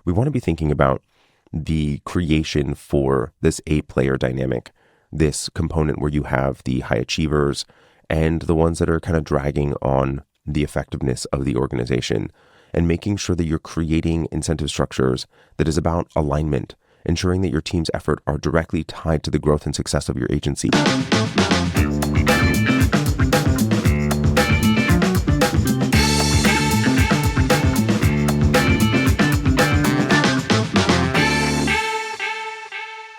we want to be thinking about the creation for this 8-player dynamic, this component where you have the high achievers and the ones that are kind of dragging on the effectiveness of the organization, and making sure that you're creating incentive structures that is about alignment, ensuring that your team's effort are directly tied to the growth and success of your agency.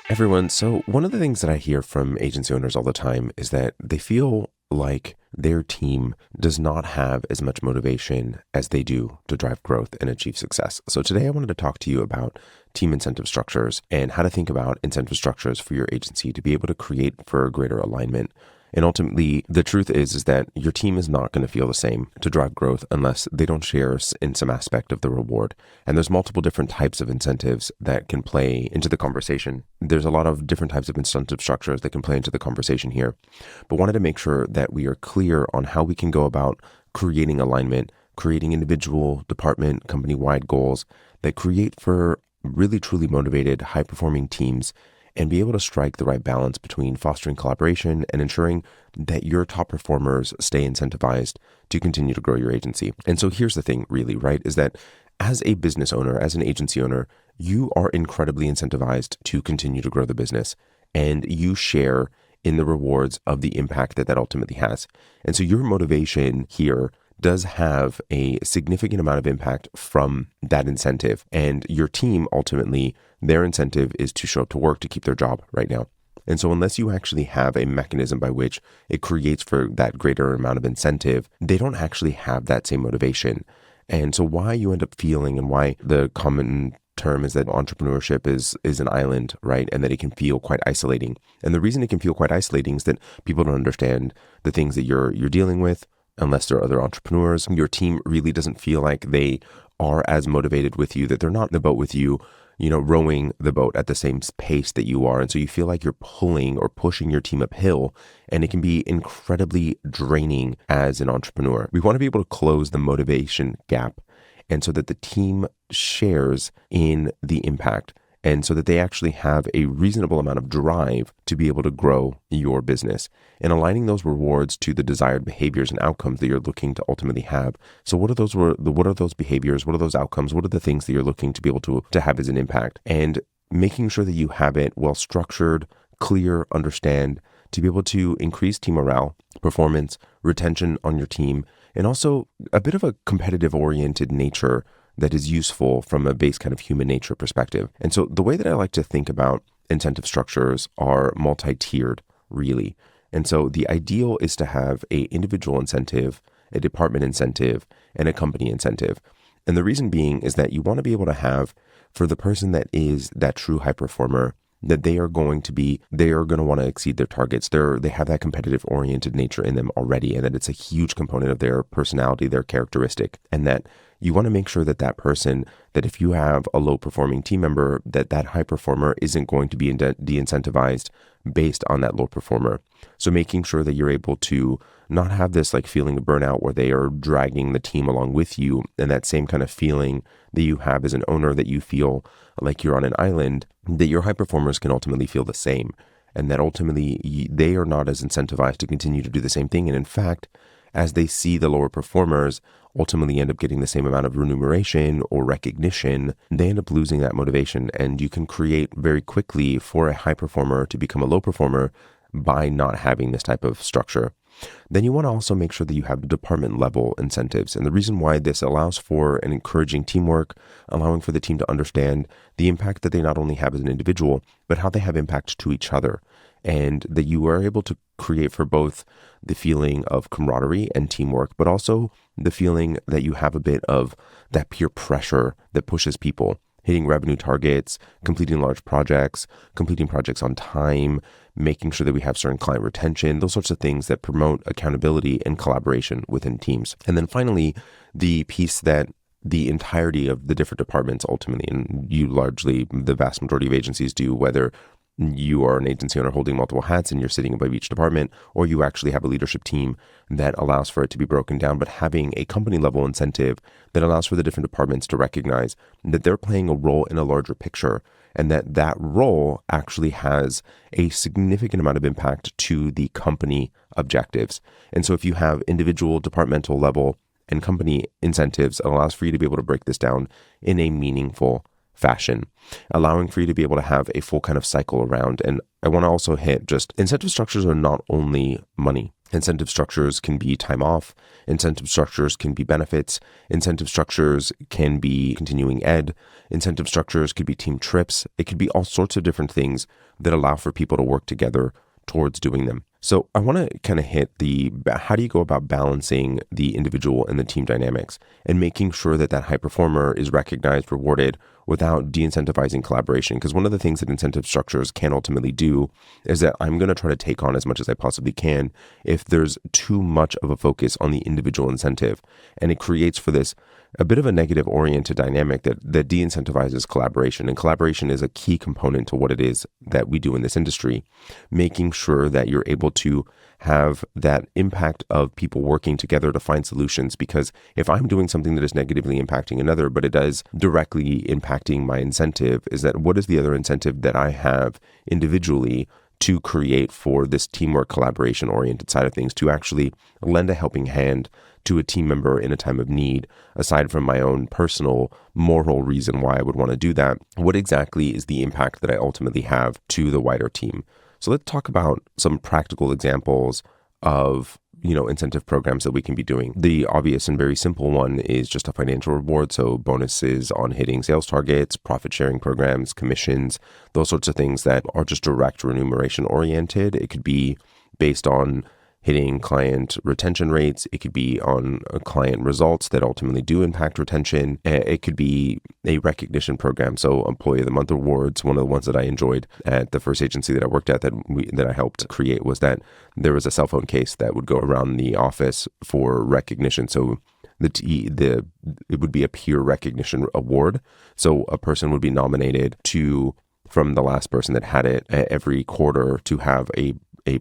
Everyone, so one of the things that I hear from agency owners all the time is that they feel like their team does not have as much motivation as they do to drive growth and achieve success. So today I wanted to talk to you about team incentive structures and how to think about incentive structures for your agency to be able to create for greater alignment. And ultimately, the truth is that your team is not going to feel the same to drive growth unless they don't share in some aspect of the reward. And there's multiple different types of incentives that can play into the conversation. There's a lot of different types of incentive structures that can play into the conversation here. But wanted to make sure that we are clear on how we can go about creating alignment, creating individual, department, company-wide goals that create for really truly motivated, high-performing teams, and be able to strike the right balance between fostering collaboration and ensuring that your top performers stay incentivized to continue to grow your agency. And so here's the thing really, right, is that as a business owner, as an agency owner, you are incredibly incentivized to continue to grow the business, and you share in the rewards of the impact that ultimately has. And so your motivation here does have a significant amount of impact from that incentive. And your team, ultimately, their incentive is to show up to work to keep their job right now. And so unless you actually have a mechanism by which it creates for that greater amount of incentive, they don't actually have that same motivation. And so why you end up feeling, and why the common term is that entrepreneurship is an island, right? And that it can feel quite isolating. And the reason it can feel quite isolating is that people don't understand the things that you're dealing with. Unless there are other entrepreneurs, your team really doesn't feel like they are as motivated with you, that they're not in the boat with you, rowing the boat at the same pace that you are. And so you feel like you're pulling or pushing your team uphill, and it can be incredibly draining as an entrepreneur. We want to be able to close the motivation gap, and so that the team shares in the impact, and so that they actually have a reasonable amount of drive to be able to grow your business, and aligning those rewards to the desired behaviors and outcomes that you're looking to ultimately have. So what are those behaviors? What are those outcomes? What are the things that you're looking to be able to have as an impact? And making sure that you have it well structured, clear, understand, to be able to increase team morale, performance, retention on your team, and also a bit of a competitive oriented nature that is useful from a base kind of human nature perspective. And so the way that I like to think about incentive structures are multi-tiered, really. And so the ideal is to have an individual incentive, a department incentive, and a company incentive. And the reason being is that you want to be able to have, for the person that is that true high performer, that they are going to want to exceed their targets. They have that competitive oriented nature in them already, and that it's a huge component of their personality, their characteristic, and that you want to make sure that person, that if you have a low performing team member, that high performer isn't going to be de-incentivized based on that low performer. So making sure that you're able to not have this like feeling of burnout where they are dragging the team along with you, and that same kind of feeling that you have as an owner, that you feel like you're on an island, that your high performers can ultimately feel the same, and that ultimately they are not as incentivized to continue to do the same thing. And in fact, as they see the lower performers ultimately end up getting the same amount of remuneration or recognition, they end up losing that motivation. And you can create very quickly for a high performer to become a low performer by not having this type of structure. Then you want to also make sure that you have department level incentives. And the reason why this allows for an encouraging teamwork, allowing for the team to understand the impact that they not only have as an individual, but how they have impact to each other. And that you are able to create for both the feeling of camaraderie and teamwork, but also the feeling that you have a bit of that peer pressure that pushes people, hitting revenue targets, completing large projects, completing projects on time, making sure that we have certain client retention, those sorts of things that promote accountability and collaboration within teams. And then finally, the piece that the entirety of the different departments ultimately, and you largely, the vast majority of agencies do, whether you are an agency owner holding multiple hats and you're sitting above each department, or you actually have a leadership team that allows for it to be broken down, but having a company level incentive that allows for the different departments to recognize that they're playing a role in a larger picture, and that role actually has a significant amount of impact to the company objectives. And so if you have individual departmental level and company incentives, it allows for you to be able to break this down in a meaningful fashion, allowing for you to be able to have a full kind of cycle around. And I want to also hit just incentive structures are not only money. Incentive structures can be time off. Incentive structures can be benefits. Incentive structures can be continuing ed. Incentive structures could be team trips. It could be all sorts of different things that allow for people to work together towards doing them. So I want to kind of hit how do you go about balancing the individual and the team dynamics and making sure that that high performer is recognized, rewarded without de-incentivizing collaboration. Because one of the things that incentive structures can ultimately do is that I'm going to try to take on as much as I possibly can if there's too much of a focus on the individual incentive. And it creates for this a bit of a negative oriented dynamic that de-incentivizes collaboration. And collaboration is a key component to what it is that we do in this industry, making sure that you're able to have that impact of people working together to find solutions. Because if I'm doing something that is negatively impacting another, but it is directly impacting my incentive, is that what is the other incentive that I have individually to create for this teamwork, collaboration oriented side of things, to actually lend a helping hand to a team member in a time of need, aside from my own personal moral reason why I would want to do that? What exactly is the impact that I ultimately have to the wider team? So let's talk about some practical examples of incentive programs that we can be doing. The obvious and very simple one is just a financial reward. So bonuses on hitting sales targets, profit sharing programs, commissions, those sorts of things that are just direct remuneration oriented. It could be based on hitting client retention rates. It could be on client results that ultimately do impact retention. It could be a recognition program. So Employee of the Month awards, one of the ones that I enjoyed at the first agency that I worked at that I helped create was that there was a cell phone case that would go around the office for recognition. So it would be a peer recognition award. So a person would be nominated from the last person that had it every quarter to have a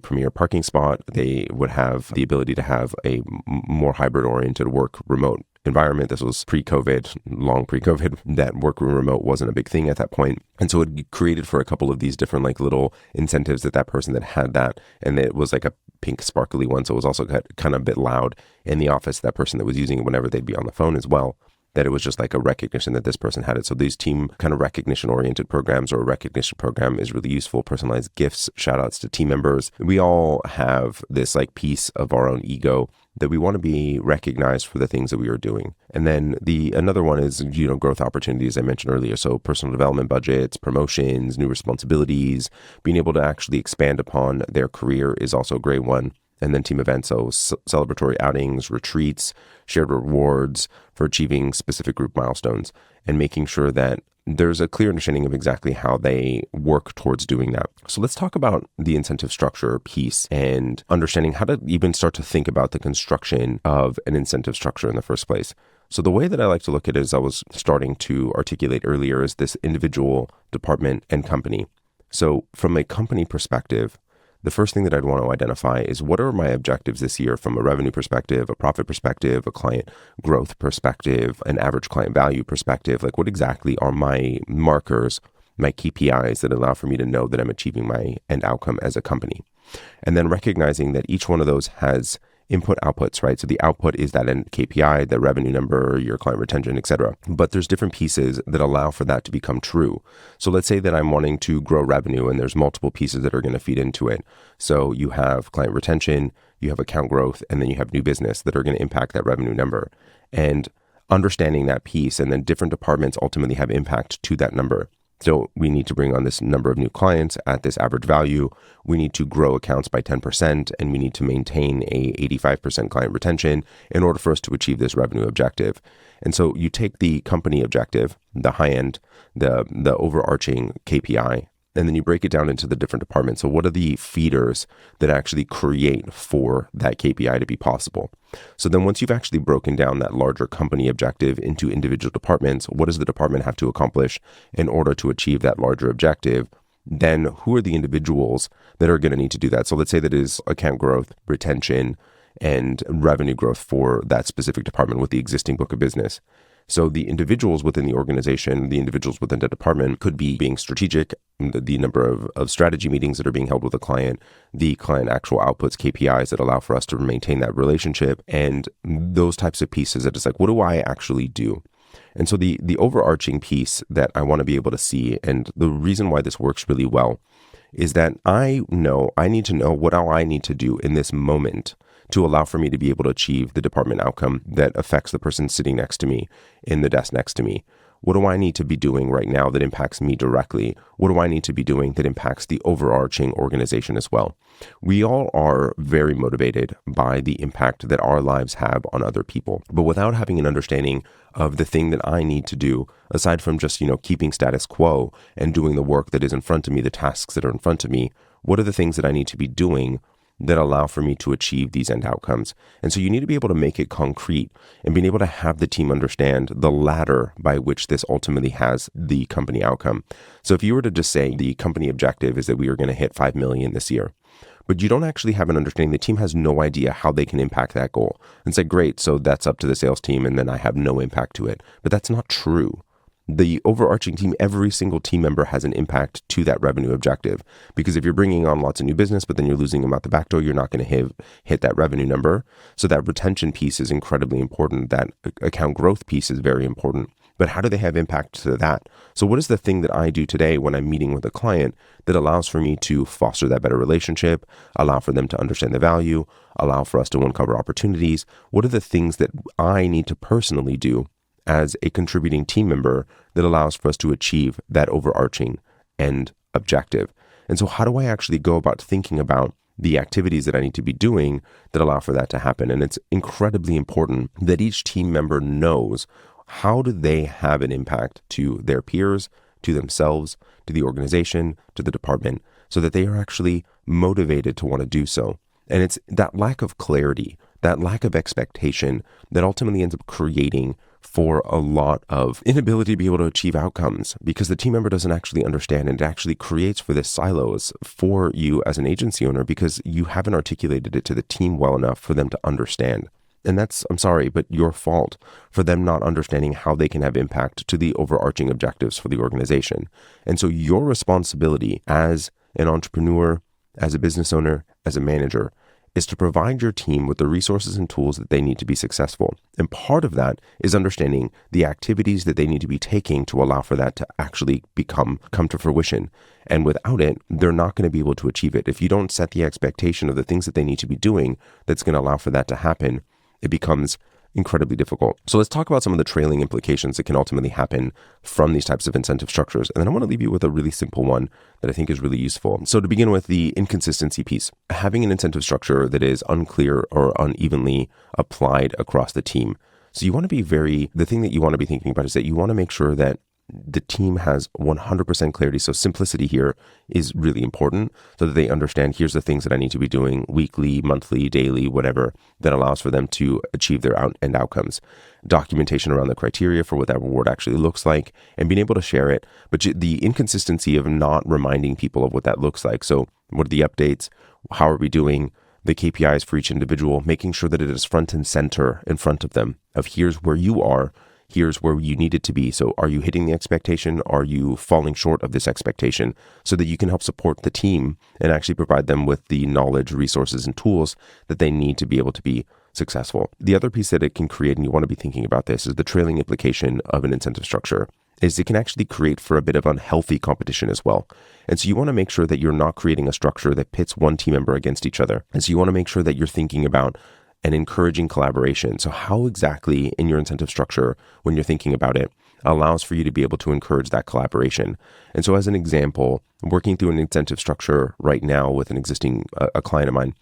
premier parking spot. They would have the ability to have a more hybrid-oriented work remote environment. This was pre-COVID, long pre-COVID. That work remote wasn't a big thing at that point. And so it created for a couple of these different little incentives that person that had that. And it was like a pink sparkly one. So it was also kind of a bit loud in the office, that person that was using it whenever they'd be on the phone as well, that it was just like a recognition that this person had it. So these team kind of recognition oriented programs, or a recognition program, is really useful. Personalized gifts, shout outs to team members. We all have this piece of our own ego that we want to be recognized for the things that we are doing. And then another one is, growth opportunities I mentioned earlier. So personal development budgets, promotions, new responsibilities, being able to actually expand upon their career is also a great one. And then team events, so celebratory outings, retreats, shared rewards for achieving specific group milestones, and making sure that there's a clear understanding of exactly how they work towards doing that. So let's talk about the incentive structure piece and understanding how to even start to think about the construction of an incentive structure in the first place. So the way that I like to look at it, as I was starting to articulate earlier, is this individual, department, and company. So from a company perspective, the first thing that I'd want to identify is, what are my objectives this year from a revenue perspective, a profit perspective, a client growth perspective, an average client value perspective? What exactly are my markers, my KPIs that allow for me to know that I'm achieving my end outcome as a company? And then recognizing that each one of those has input outputs, right? So the output is that end KPI, the revenue number, your client retention, etc. But there's different pieces that allow for that to become true. So let's say that I'm wanting to grow revenue, and there's multiple pieces that are going to feed into it. So you have client retention, you have account growth, and then you have new business that are going to impact that revenue number. And understanding that piece, and then different departments ultimately have impact to that number. So we need to bring on this number of new clients at this average value. We need to grow accounts by 10%, and we need to maintain a 85% client retention in order for us to achieve this revenue objective. And so you take the company objective, the high end, the overarching KPI, and then you break it down into the different departments. So what are the feeders that actually create for that KPI to be possible? So then once you've actually broken down that larger company objective into individual departments, what does the department have to accomplish in order to achieve that larger objective? then who are the individuals that are going to need to do that? So let's say that is account growth, retention, and revenue growth for that specific department with the existing book of business. So the individuals within the organization, the individuals within the department could be being strategic, the number of strategy meetings that are being held with the client actual outputs, KPIs that allow for us to maintain that relationship, and those types of pieces that it's like, what do I actually do? And so the overarching piece that I want to be able to see, and the reason why this works really well, is that I need to know what I need to do in this moment to allow for me to be able to achieve the department outcome that affects the person sitting next to me in the desk next to me. What do I need to be doing right now that impacts me directly? What do I need to be doing that impacts the overarching organization as well? We all are very motivated by the impact that our lives have on other people. But without having an understanding of the thing that I need to do, aside from just, keeping status quo and doing the work that is in front of me, the tasks that are in front of me, what are the things that I need to be doing that allow for me to achieve these end outcomes? And so you need to be able to make it concrete and being able to have the team understand the ladder by which this ultimately has the company outcome. So if you were to just say the company objective is that we are going to hit 5 million this year, but you don't actually have an understanding, the team has no idea how they can impact that goal. And say, great, so that's up to the sales team and then I have no impact to it. But that's not true. The overarching team, every single team member has an impact to that revenue objective. Because if you're bringing on lots of new business, but then you're losing them out the back door, you're not going to hit that revenue number. So that retention piece is incredibly important. That account growth piece is very important. But how do they have impact to that? So what is the thing that I do today when I'm meeting with a client that allows for me to foster that better relationship, allow for them to understand the value, allow for us to uncover opportunities? What are the things that I need to personally do as a contributing team member that allows for us to achieve that overarching end objective? And so how do I actually go about thinking about the activities that I need to be doing that allow for that to happen? And it's incredibly important that each team member knows how do they have an impact to their peers, to themselves, to the organization, to the department, so that they are actually motivated to want to do so. And it's that lack of clarity, that lack of expectation that ultimately ends up creating for a lot of inability to be able to achieve outcomes, because the team member doesn't actually understand, and it actually creates for this silos for you as an agency owner because you haven't articulated it to the team well enough for them to understand. And that's, I'm sorry, but your fault for them not understanding how they can have impact to the overarching objectives for the organization. And so your responsibility as an entrepreneur, as a business owner, as a manager, is to provide your team with the resources and tools that they need to be successful. And part of that is understanding the activities that they need to be taking to allow for that to actually come to fruition. And without it, they're not going to be able to achieve it. If you don't set the expectation of the things that they need to be doing that's going to allow for that to happen, it becomes incredibly difficult. So let's talk about some of the trailing implications that can ultimately happen from these types of incentive structures. And then I want to leave you with a really simple one that I think is really useful. So to begin with, the inconsistency piece. Having an incentive structure that is unclear or unevenly applied across the team. So you want to be the thing that you want to be thinking about is that you want to make sure that the team has 100% clarity. So simplicity here is really important so that they understand, here's the things that I need to be doing weekly, monthly, daily, whatever, that allows for them to achieve their end outcomes. Documentation around the criteria for what that reward actually looks like and being able to share it. But the inconsistency of not reminding people of what that looks like. So what are the updates? How are we doing? The KPIs for each individual, making sure that it is front and center in front of them of here's where you are. Here's where you need it to be. So are you hitting the expectation? Are you falling short of this expectation? So that you can help support the team and actually provide them with the knowledge, resources, and tools that they need to be able to be successful. The other piece that it can create, and you want to be thinking about this, is the trailing implication of an incentive structure, is it can actually create for a bit of unhealthy competition as well. And so you want to make sure that you're not creating a structure that pits one team member against each other. And so you want to make sure that you're thinking about and encouraging collaboration. So how exactly in your incentive structure, when you're thinking about it, allows for you to be able to encourage that collaboration? And so as an example, working through an incentive structure right now with an existing a client of mine,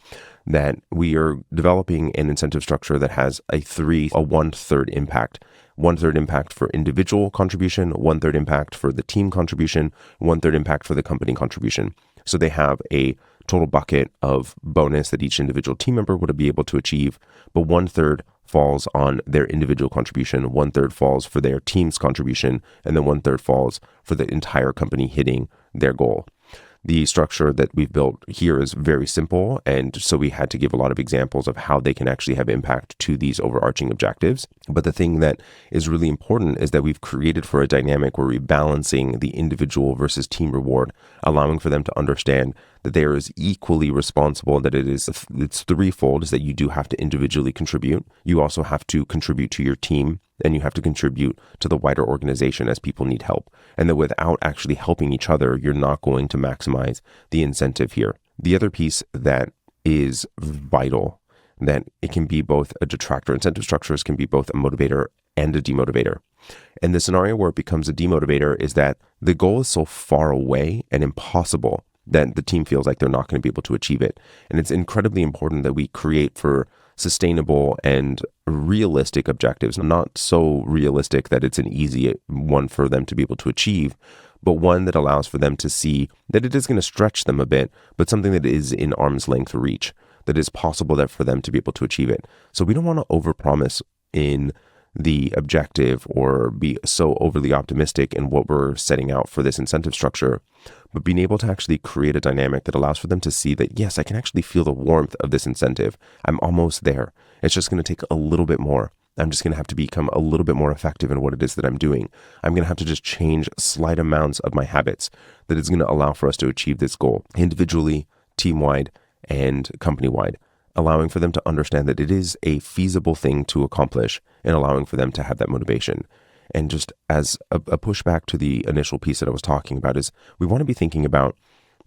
that we are developing an incentive structure that has a 1/3 impact. 1/3 impact for individual contribution, 1/3 impact for the team contribution, 1/3 impact for the company contribution. So they have a total bucket of bonus that each individual team member would be able to achieve, but 1/3 falls on their individual contribution, 1/3 falls for their team's contribution, and then 1/3 falls for the entire company hitting their goal. The structure that we've built here is very simple, and so we had to give a lot of examples of how they can actually have impact to these overarching objectives. But the thing that is really important is that we've created for a dynamic where we're balancing the individual versus team reward, allowing for them to understand that they are as equally responsible, that it's threefold, is that you do have to individually contribute. You also have to contribute to your team, and you have to contribute to the wider organization as people need help. And that without actually helping each other, you're not going to maximize the incentive here. The other piece that is vital, that it can be both a detractor. Incentive structures can be both a motivator and a demotivator. And the scenario where it becomes a demotivator is that the goal is so far away and impossible that the team feels like they're not going to be able to achieve it. And it's incredibly important that we create for sustainable and realistic objectives, not so realistic that it's an easy one for them to be able to achieve, but one that allows for them to see that it is going to stretch them a bit, but something that is in arm's length reach, that is possible that for them to be able to achieve it. So we don't want to overpromise in the objective or be so overly optimistic in what we're setting out for this incentive structure, but being able to actually create a dynamic that allows for them to see that, yes, I can actually feel the warmth of this incentive. I'm almost there. It's just going to take a little bit more. I'm just going to have to become a little bit more effective in what it is that I'm doing. I'm going to have to just change slight amounts of my habits that is going to allow for us to achieve this goal individually, team-wide, and company-wide, allowing for them to understand that it is a feasible thing to accomplish and allowing for them to have that motivation. And just as a pushback to the initial piece that I was talking about is we want to be thinking about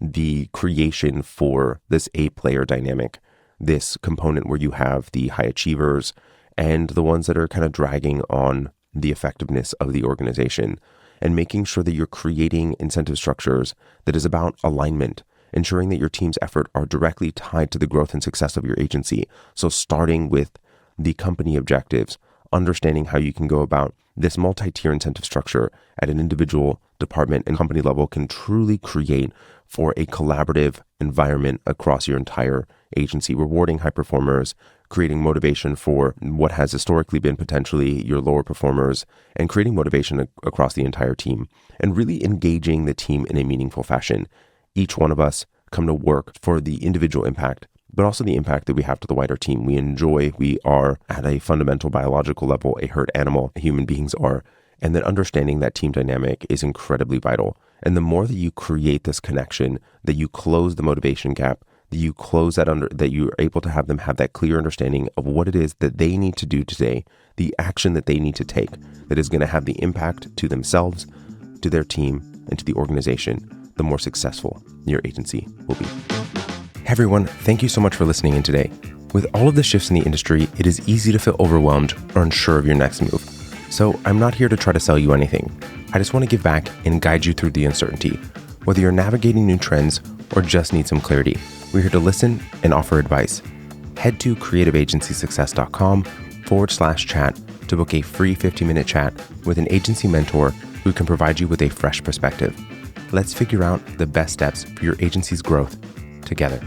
the creation for this A-player dynamic, this component where you have the high achievers and the ones that are kind of dragging on the effectiveness of the organization, and making sure that you're creating incentive structures that is about alignment, ensuring that your team's effort are directly tied to the growth and success of your agency. So starting with the company objectives, understanding how you can go about this multi-tier incentive structure at an individual, department, and company level can truly create for a collaborative environment across your entire agency, rewarding high performers, creating motivation for what has historically been potentially your lower performers, and creating motivation across the entire team, and really engaging the team in a meaningful fashion. Each one of us come to work for the individual impact, but also the impact that we have to the wider team. We are at a fundamental biological level, a herd animal, human beings are, and then understanding that team dynamic is incredibly vital. And the more that you create this connection, that you close the motivation gap, that you close that you're able to have them have that clear understanding of what it is that they need to do today, the action that they need to take, that is going to have the impact to themselves, to their team, and to the organization, the more successful your agency will be. Hey everyone, thank you so much for listening in today. With all of the shifts in the industry, it is easy to feel overwhelmed or unsure of your next move. So I'm not here to try to sell you anything. I just want to give back and guide you through the uncertainty. Whether you're navigating new trends or just need some clarity, we're here to listen and offer advice. Head to creativeagencysuccess.com/chat to book a free 15-minute chat with an agency mentor who can provide you with a fresh perspective. Let's figure out the best steps for your agency's growth together.